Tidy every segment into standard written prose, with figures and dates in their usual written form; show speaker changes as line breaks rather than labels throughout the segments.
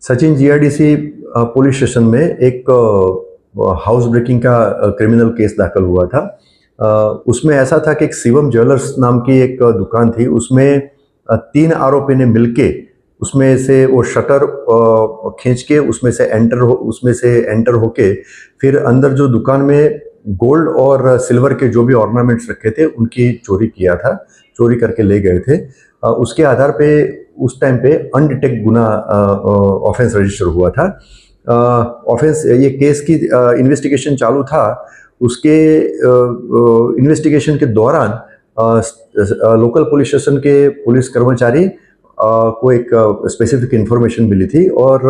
Sachin GIDC police station में एक house breaking का क्रिमिनल केस दाखिल हुआ था। उसमें ऐसा था कि एक शिवम ज्वेलर्स नाम की एक दुकान थी, उसमें 3 आरोपी ने मिलके उसमें से वो शटर खींच के उसमें से एंटर होके फिर अंदर जो दुकान में गोल्ड और सिल्वर के जो भी ऑर्नामेंट्स रखे थे उनकी चोरी किया था, चोरी करके ले गए थे। उसके आधार पे उस टाइम पे अनडिटेक्ट गुना ऑफेंस रजिस्टर हुआ था। ऑफेंस ये केस की इन्वेस्टिगेशन चालू था। उसके इन्वेस्टिगेशन के दौरान लोकल पुलिस स्टेशन के पुलिस कर्मचारी को एक स्पेसिफिक इंफॉर्मेशन मिली थी और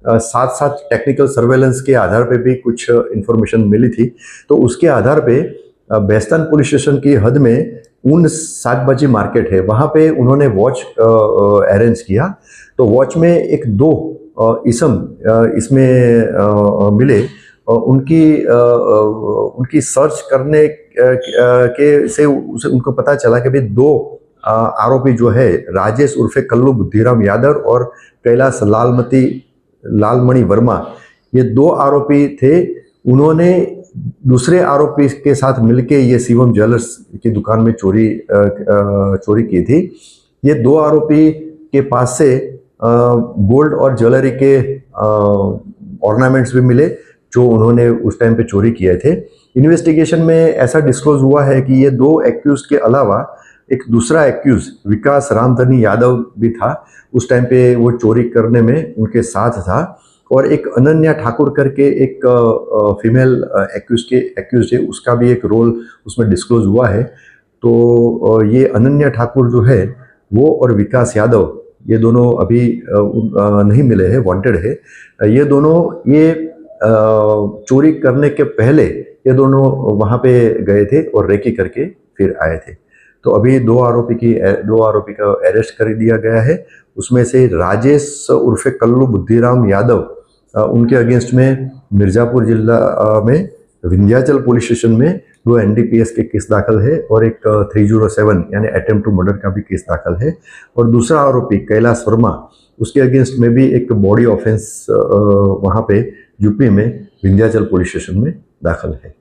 साथ साथ टेक्निकल सर्वेलेंस के आधार पे भी कुछ इंफॉर्मेशन मिली थी। तो उसके आधार पे बेस्तान पुलिस स्टेशन की हद में उन सागबाजी मार्केट है, वहाँ पे उन्होंने वॉच अरेंज किया। तो वॉच में एक 2 इसम इसमें मिले। उनकी सर्च करने के से उनको पता चला कि भाई 2 आरोपी जो है राजेश उर्फे कल्लू बुद्धिराम यादव और कैलाश लालमणि वर्मा, ये 2 आरोपी थे। उन्होंने दूसरे आरोपी के साथ मिलके ये शिवम ज्वेलर्स की दुकान में चोरी की थी। ये 2 आरोपी के पास से गोल्ड और ज्वेलरी के ऑर्नामेंट्स भी मिले जो उन्होंने उस टाइम पे चोरी किए थे। इन्वेस्टिगेशन में ऐसा डिस्क्लोज हुआ है कि ये 2 एक्यूज के अलावा एक दूसरा एक्यूज विकास रामधनी यादव भी था। उस टाइम पे वो चोरी करने में उनके साथ था। और एक अनन्या ठाकुर करके एक फीमेल एक्यूज है, उसका भी एक रोल उसमें डिस्क्लोज हुआ है। तो ये अनन्या ठाकुर जो है वो और विकास यादव, ये दोनों अभी नहीं मिले हैं, वांटेड है। ये दोनों चोरी करने के पहले ये दोनों वहाँ पे गए थे और रेकी करके फिर आए थे। तो अभी 2 आरोपी का अरेस्ट कर दिया गया है। उसमें से राजेश उर्फे कल्लू बुद्धिराम यादव, उनके अगेंस्ट में मिर्जापुर जिला में विंध्याचल पुलिस स्टेशन में 2 एनडीपीएस के केस दाखिल है और एक 307 यानी अटेम्प्ट टू मर्डर का भी केस दाखिल है। और दूसरा आरोपी कैलाश वर्मा, उसके अगेंस्ट में भी एक बॉडी ऑफेंस वहाँ पे यूपी में विंध्याचल पुलिस स्टेशन में दाखिल है।